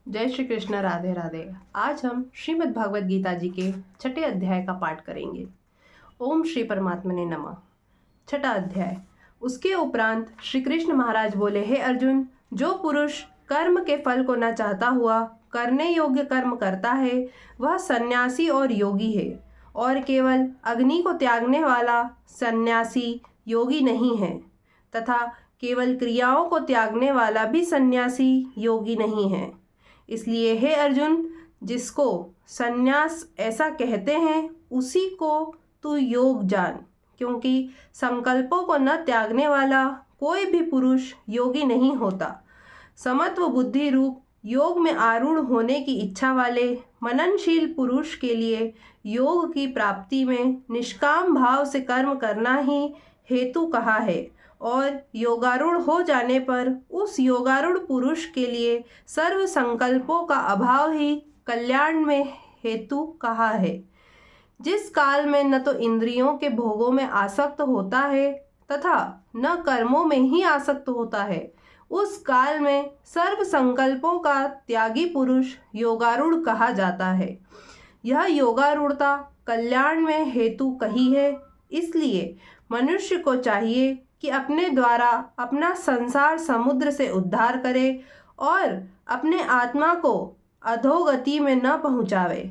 जय श्री कृष्ण। राधे राधे। आज हम श्रीमद् भागवत गीता जी के 6ठे अध्याय का पाठ करेंगे। ओम श्री परमात्मने नमः। 6ठा अध्याय। उसके उपरांत श्री कृष्ण महाराज बोले, हे अर्जुन, जो पुरुष कर्म के फल को न चाहता हुआ करने योग्य कर्म करता है वह सन्यासी और योगी है, और केवल अग्नि को त्यागने वाला सन्यासी योगी नहीं है, तथा केवल क्रियाओं को त्यागने वाला भी सन्यासी योगी नहीं है। इसलिए हे अर्जुन, जिसको सन्यास ऐसा कहते हैं उसी को तू योग जान, क्योंकि संकल्पों को न त्यागने वाला कोई भी पुरुष योगी नहीं होता। समत्व बुद्धि रूप योग में आरूढ़ होने की इच्छा वाले मननशील पुरुष के लिए योग की प्राप्ति में निष्काम भाव से कर्म करना ही हेतु कहा है, और योगारूढ़ हो जाने पर उस योगारूढ़ पुरुष के लिए सर्व संकल्पों का अभाव ही कल्याण में हेतु कहा है। जिस काल में न तो इंद्रियों के भोगों में आसक्त होता है तथा न कर्मों में ही आसक्त होता है, उस काल में सर्व संकल्पों का त्यागी पुरुष योगारूढ़ कहा जाता है। यह योगारूढ़ता कल्याण में हेतु कही है। इसलिए मनुष्य को चाहिए कि अपने द्वारा अपना संसार समुद्र से उद्धार करे और अपने आत्मा को अधोगति में न पहुँचावे,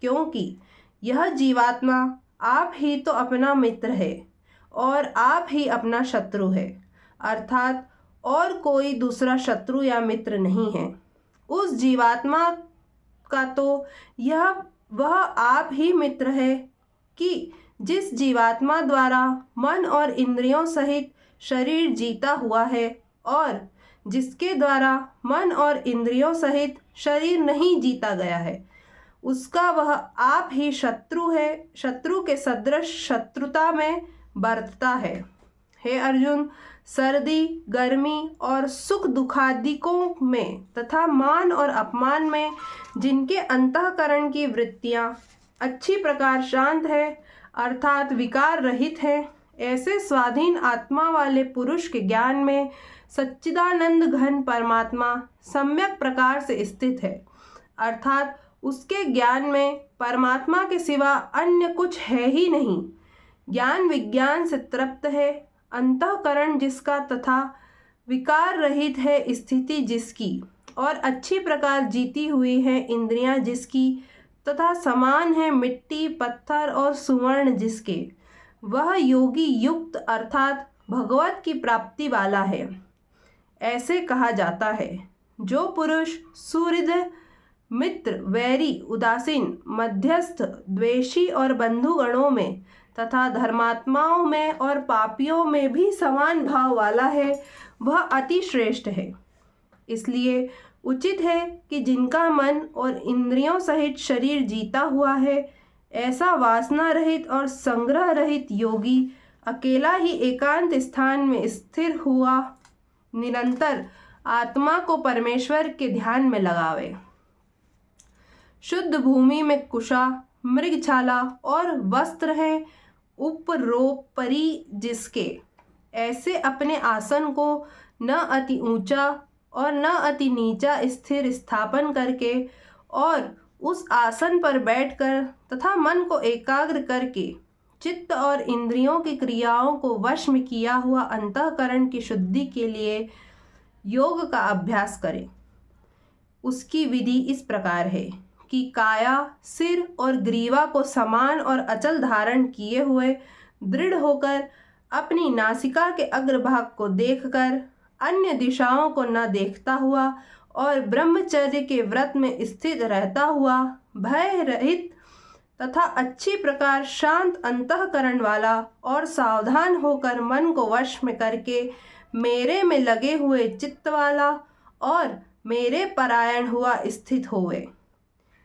क्योंकि यह जीवात्मा आप ही तो अपना मित्र है और आप ही अपना शत्रु है, अर्थात और कोई दूसरा शत्रु या मित्र नहीं है। उस जीवात्मा का तो वह आप ही मित्र है कि जिस जीवात्मा द्वारा मन और इंद्रियों सहित शरीर जीता हुआ है, और जिसके द्वारा मन और इंद्रियों सहित शरीर नहीं जीता गया है, उसका वह आप ही शत्रु है, शत्रु के सदृश शत्रुता में बरतता है। हे अर्जुन, सर्दी गर्मी और सुख दुखादिकों में तथा मान और अपमान में जिनके अंतःकरण की वृत्तियाँ अच्छी प्रकार शांत है, अर्थात विकार रहित है, ऐसे स्वाधीन आत्मा वाले पुरुष के ज्ञान में सच्चिदानंद घन परमात्मा सम्यक प्रकार से स्थित है, अर्थात उसके ज्ञान में परमात्मा के सिवा अन्य कुछ है ही नहीं। ज्ञान विज्ञान से तृप्त है, अंतःकरण जिसका तथा विकार रहित है स्थिति जिसकी, और अच्छी प्रकार जीती हुई है इंद्रियां जिसकी, तथा समान है मिट्टी पत्थर और सुवर्ण जिसके, वह योगी युक्त अर्थात भगवत की प्राप्ति वाला है। ऐसे कहा जाता है, जो पुरुष सुहृद मित्र वैरी उदासीन मध्यस्थ द्वेषी और बंधुगणों में तथा धर्मात्माओं में और पापियों में भी समान भाव वाला है, वह अति श्रेष्ठ है। इसलिए उचित है कि जिनका मन और इंद्रियों सहित शरीर जीता हुआ है, ऐसा वासना रहित और संग्रह रहित योगी अकेला ही एकांत स्थान में स्थिर हुआ निरंतर आत्मा को परमेश्वर के ध्यान में लगावे। शुद्ध भूमि में कुशा मृगछाला और वस्त्र है उपरोपरि जिसके, ऐसे अपने आसन को न अति ऊंचा और न अति नीचा स्थिर स्थापन करके और उस आसन पर बैठकर तथा मन को एकाग्र करके चित्त और इंद्रियों की क्रियाओं को वश में किया हुआ अंतःकरण की शुद्धि के लिए योग का अभ्यास करें। उसकी विधि इस प्रकार है कि काया सिर और ग्रीवा को समान और अचल धारण किए हुए दृढ़ होकर अपनी नासिका के अग्रभाग को देखकर अन्य दिशाओं को न देखता हुआ और ब्रह्मचर्य के व्रत में स्थित रहता हुआ भय रहित तथा अच्छी प्रकार शांत अंतःकरण वाला और सावधान होकर मन को वश में करके मेरे में लगे हुए चित्त वाला और मेरे परायण हुआ स्थित होवे।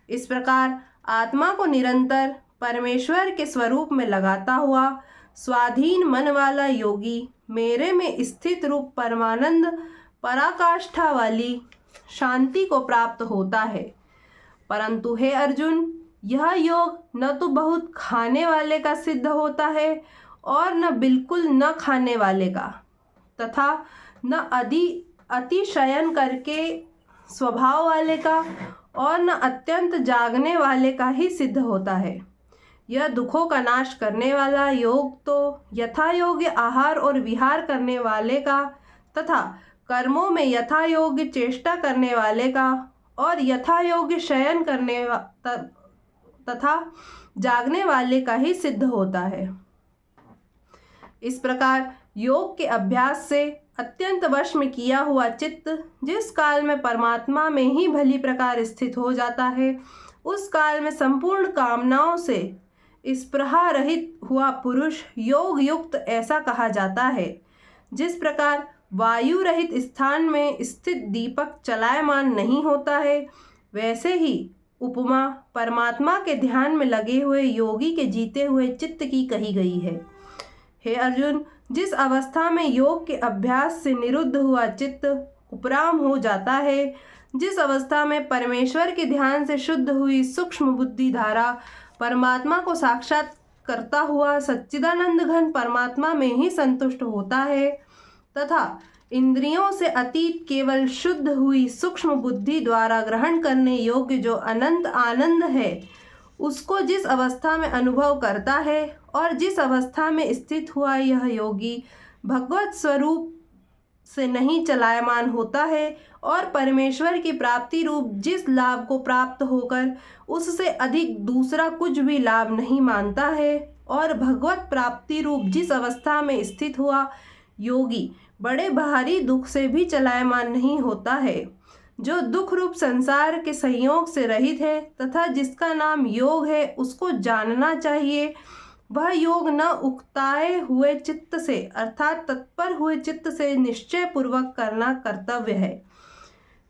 इस प्रकार आत्मा को निरंतर परमेश्वर के स्वरूप में लगाता हुआ स्वाधीन मन वाला योगी मेरे में स्थित रूप परमानंद पराकाष्ठा वाली शांति को प्राप्त होता है। परंतु हे अर्जुन, यह योग न तो बहुत खाने वाले का सिद्ध होता है और न बिल्कुल न खाने वाले का, तथा न अतिशयन करके स्वभाव वाले का और न अत्यंत जागने वाले का ही सिद्ध होता है। यह दुखों का नाश करने वाला योग तो यथा योग्य आहार और विहार करने वाले का तथा कर्मों में यथा योग्य चेष्टा करने वाले का और यथा योग्य शयन करने तथा जागने वाले का ही सिद्ध होता है। इस प्रकार योग के अभ्यास से अत्यंत वश में किया हुआ चित्त जिस काल में परमात्मा में ही भली प्रकार स्थित हो जाता है, उस काल में संपूर्ण कामनाओं से स्पृहा रहित हुआ पुरुष योग युक्त ऐसा कहा जाता है। जिस प्रकार वायु रहित स्थान में स्थित दीपक चलायमान नहीं होता है, वैसे ही उपमा परमात्मा के ध्यान में लगे हुए योगी के जीते हुए चित्त की कही गई है। हे अर्जुन, जिस अवस्था में योग के अभ्यास से निरुद्ध हुआ चित्त उपराम हो जाता है, जिस अवस्था में परमेश्वर के ध्यान से शुद्ध हुई सूक्ष्म बुद्धि धारा परमात्मा को साक्षात करता हुआ सच्चिदानंद घन परमात्मा में ही संतुष्ट होता है तथा इंद्रियों से अतीत केवल शुद्ध हुई सूक्ष्म बुद्धि द्वारा ग्रहण करने योग्य जो अनंत आनंद है, उसको जिस अवस्था में अनुभव करता है और जिस अवस्था में स्थित हुआ यह योगी भगवत स्वरूप से नहीं चलायमान होता है और परमेश्वर की प्राप्ति रूप जिस लाभ को प्राप्त होकर उससे अधिक दूसरा कुछ भी लाभ नहीं मानता है और भगवत प्राप्ति रूप जिस अवस्था में स्थित हुआ योगी बड़े भारी दुख से भी चलायमान नहीं होता है, जो दुख रूप संसार के संयोग से रहित है तथा जिसका नाम योग है, उसको जानना चाहिए। वह योग न उकताए हुए चित्त से अर्थात तत्पर हुए चित्त से निश्चय पूर्वक करना कर्तव्य है।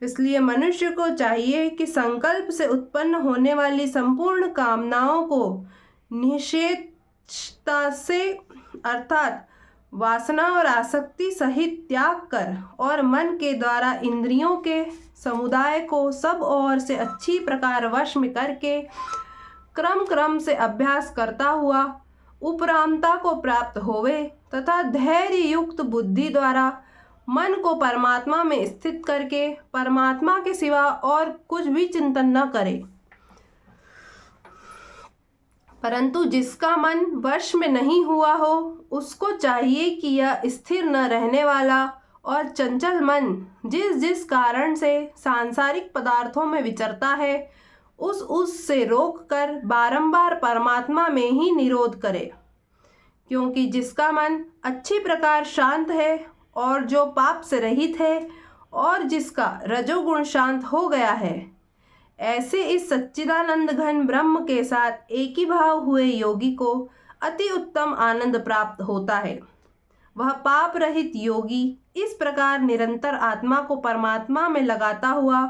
इसलिए मनुष्य को चाहिए कि संकल्प से उत्पन्न होने वाली संपूर्ण कामनाओं को निषेधता से अर्थात वासना और आसक्ति सहित त्याग कर और मन के द्वारा इंद्रियों के समुदाय को सब ओर से अच्छी प्रकार वश में करके क्रम से अभ्यास करता हुआ उपरामता को प्राप्त होवे तथा धैर्य युक्त बुद्धि द्वारा मन को परमात्मा में स्थित करके परमात्मा के सिवा और कुछ भी चिंतन न करे। परंतु जिसका मन वश में नहीं हुआ हो, उसको चाहिए कि यह स्थिर न रहने वाला और चंचल मन जिस जिस कारण से सांसारिक पदार्थों में विचरता है, उस से रोक कर बारंबार परमात्मा में ही निरोध करे। क्योंकि जिसका मन अच्छी प्रकार शांत है और जो पाप से रहित है और जिसका रजोगुण शांत हो गया है, ऐसे इस सच्चिदानंद घन ब्रह्म के साथ एक ही भाव हुए योगी को अति उत्तम आनंद प्राप्त होता है। वह पाप रहित योगी इस प्रकार निरंतर आत्मा को परमात्मा में लगाता हुआ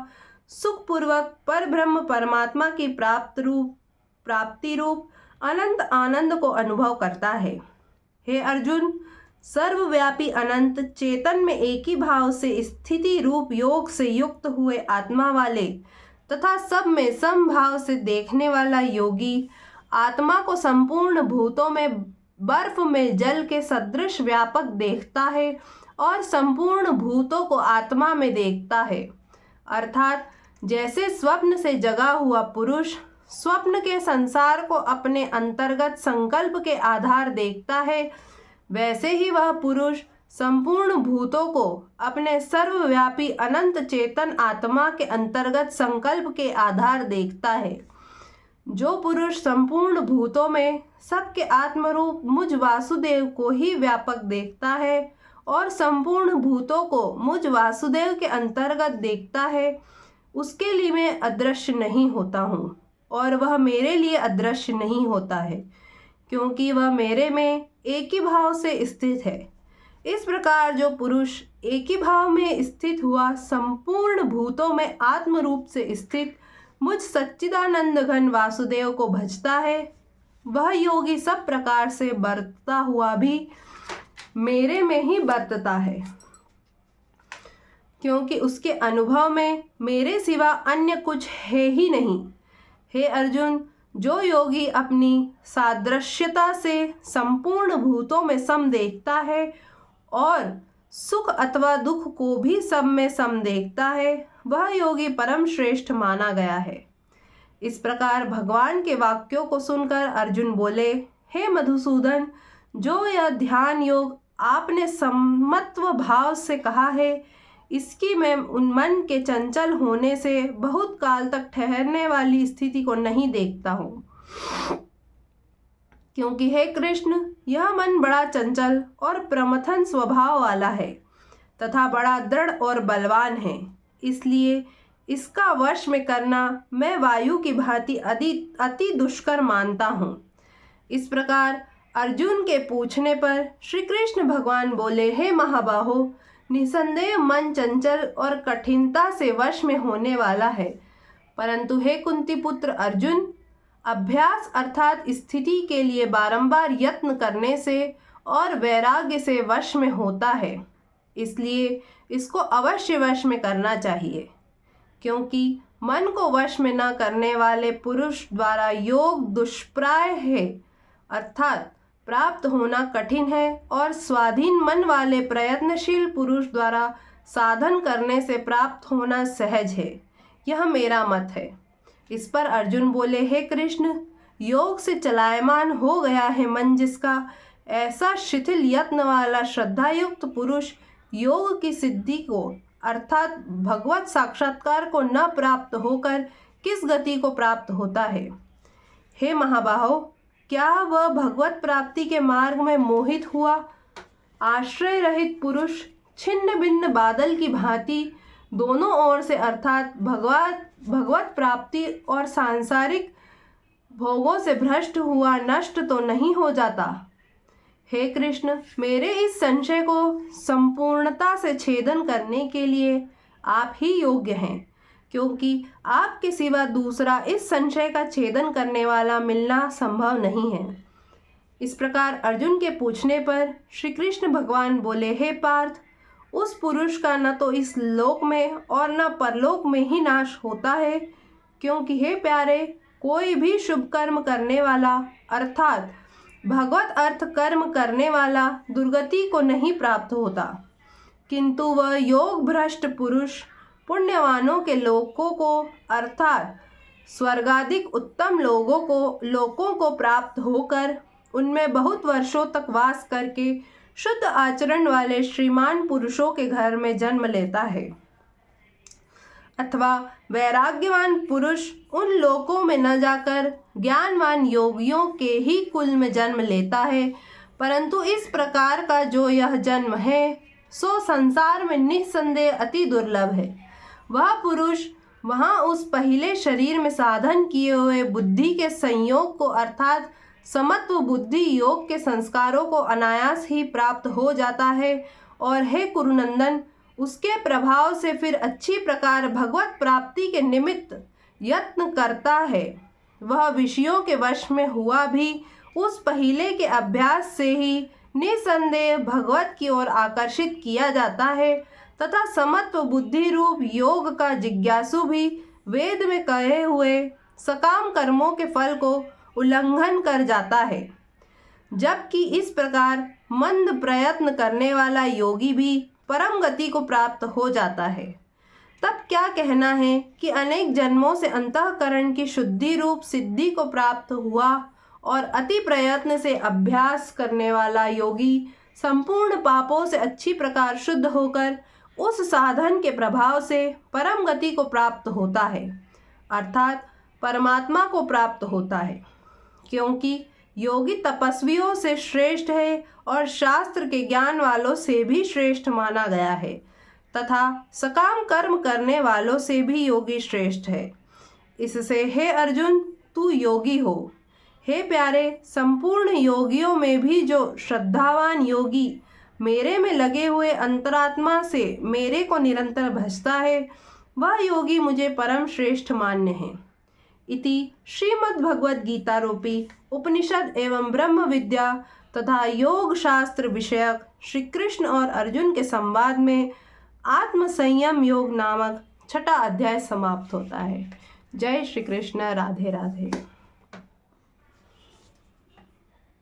सुखपूर्वक पर ब्रह्म परमात्मा की प्राप्ति रूप अनंत आनंद को अनुभव करता है। हे अर्जुन, सर्वव्यापी अनंत चेतन में एक ही भाव से स्थिति रूप योग से युक्त हुए आत्मा वाले तथा सब में समभाव से देखने वाला योगी आत्मा को संपूर्ण भूतों में बर्फ में जल के सदृश व्यापक देखता है और संपूर्ण भूतों को आत्मा में देखता है। अर्थात जैसे स्वप्न से जगा हुआ पुरुष स्वप्न के संसार को अपने अंतर्गत संकल्प के आधार देखता है, वैसे ही वह पुरुष संपूर्ण भूतों को अपने सर्वव्यापी अनंत चेतन आत्मा के अंतर्गत संकल्प के आधार देखता है। जो पुरुष संपूर्ण भूतों में सबके आत्मरूप मुझ वासुदेव को ही व्यापक देखता है और संपूर्ण भूतों को मुझ वासुदेव के अंतर्गत देखता है, उसके लिए मैं अदृश्य नहीं होता हूँ और वह मेरे लिए अदृश्य नहीं होता है, क्योंकि वह मेरे में एक ही भाव से स्थित है। इस प्रकार जो पुरुष एक ही भाव में स्थित हुआ संपूर्ण भूतों में आत्म रूप से स्थित मुझ सच्चिदानंद घन वासुदेव को भजता है, वह योगी सब प्रकार से बरतता हुआ भी मेरे में ही बरतता है, क्योंकि उसके अनुभव में मेरे सिवा अन्य कुछ है ही नहीं। हे अर्जुन, जो योगी अपनी सादृश्यता से संपूर्ण भूतों में सम देखता है और सुख अथवा दुख को भी सब में सम देखता है, वह योगी परम श्रेष्ठ माना गया है। इस प्रकार भगवान के वाक्यों को सुनकर अर्जुन बोले, हे मधुसूदन, जो यह ध्यान योग आपने समत्व भाव से कहा है, इसकी मैं उन मन के चंचल होने से बहुत काल तक ठहरने वाली स्थिति को नहीं देखता हूँ। क्योंकि हे कृष्ण, यह मन बड़ा चंचल और प्रमथन स्वभाव वाला है तथा बड़ा दृढ़ और बलवान है। इसलिए इसका वश में करना मैं वायु की भांति अति दुष्कर मानता हूँ। इस प्रकार अर्जुन के पूछने पर श्री कृष्ण भगवान बोले, हे महाबाहो, निसंदेह मन चंचल और कठिनता से वश में होने वाला है, परंतु हे कुंती पुत्र अर्जुन, अभ्यास अर्थात स्थिति के लिए बारंबार यत्न करने से और वैराग्य से वश में होता है। इसलिए इसको अवश्य वश में करना चाहिए, क्योंकि मन को वश में न करने वाले पुरुष द्वारा योग दुष्प्राय है, अर्थात प्राप्त होना कठिन है, और स्वाधीन मन वाले प्रयत्नशील पुरुष द्वारा साधन करने से प्राप्त होना सहज है। यह मेरा मत है। इस पर अर्जुन बोले, हे कृष्ण, योग से चलायमान हो गया है मन जिसका, ऐसा शिथिल यत्न वाला श्रद्धायुक्त पुरुष योग की सिद्धि को अर्थात भगवत साक्षात्कार को न प्राप्त होकर किस गति को प्राप्त होता है। हे महाबाहो, क्या वह भगवत प्राप्ति के मार्ग में मोहित हुआ आश्रय रहित पुरुष छिन्न भिन्न बादल की भांति दोनों ओर से अर्थात भगवत प्राप्ति और सांसारिक भोगों से भ्रष्ट हुआ नष्ट तो नहीं हो जाता। हे कृष्ण, मेरे इस संशय को संपूर्णता से छेदन करने के लिए आप ही योग्य हैं, क्योंकि आपके सिवा दूसरा इस संशय का छेदन करने वाला मिलना संभव नहीं है। इस प्रकार अर्जुन के पूछने पर श्री कृष्ण भगवान बोले, हे पार्थ, उस पुरुष का न तो इस लोक में और न परलोक में ही नाश होता है, क्योंकि हे प्यारे, कोई भी शुभ कर्म करने वाला अर्थात भगवत अर्थ कर्म करने वाला दुर्गति को नहीं प्राप्त होता, किंतु वह योग भ्रष्ट पुरुष पुण्यवानों के लोकों को अर्थात स्वर्गाधिक उत्तम लोकों को प्राप्त होकर उनमें बहुत वर्षों तक वास करके शुद्ध आचरण वाले श्रीमान पुरुषों के घर में जन्म लेता है। अथवा वैराग्यवान पुरुष उन लोकों में न जाकर ज्ञानवान योगियों के ही कुल में जन्म लेता है, परंतु इस प्रकार का जो यह जन्म है सो संसार में निस्संदेह अति दुर्लभ है। वह पुरुष वहाँ उस पहले शरीर में साधन किए हुए बुद्धि के संयोग को अर्थात समत्व बुद्धि योग के संस्कारों को अनायास ही प्राप्त हो जाता है, और हे कुरुनंदन, उसके प्रभाव से फिर अच्छी प्रकार भगवत प्राप्ति के निमित्त यत्न करता है। वह विषयों के वश में हुआ भी उस पहले के अभ्यास से ही निसंदेह भगवत की ओर आकर्षित किया जाता है, तथा समत्व बुद्धि रूप योग का जिज्ञासु भी वेद में कहे हुए सकाम कर्मों के फल को उल्लंघन कर जाता है। जबकि इस प्रकार मंद प्रयत्न करने वाला योगी भी परम गति को प्राप्त हो जाता है। तब क्या कहना है कि अनेक जन्मों से अंतःकरण की शुद्धि रूप सिद्धि को प्राप्त हुआ और अति प्रयत्न से अभ्यास करने वाला योगी संपूर्ण पापों से अच्छी प्रकार शुद्ध होकर उस साधन के प्रभाव से परम गति को प्राप्त होता है, अर्थात परमात्मा को प्राप्त होता है। क्योंकि योगी तपस्वियों से श्रेष्ठ है और शास्त्र के ज्ञान वालों से भी श्रेष्ठ माना गया है, तथा सकाम कर्म करने वालों से भी योगी श्रेष्ठ है। इससे हे अर्जुन, तू योगी हो। हे प्यारे, संपूर्ण योगियों में भी जो श्रद्धावान योगी मेरे में लगे हुए अंतरात्मा से मेरे को निरंतर भजता है, वह योगी मुझे परम श्रेष्ठ मान्य है। इति श्रीमद्भगवद गीता रूपी उपनिषद एवं ब्रह्म विद्या तथा योग शास्त्र विषयक श्री कृष्ण और अर्जुन के संवाद में आत्म संयम योग नामक छठा अध्याय समाप्त होता है। जय श्री कृष्ण। राधे राधे।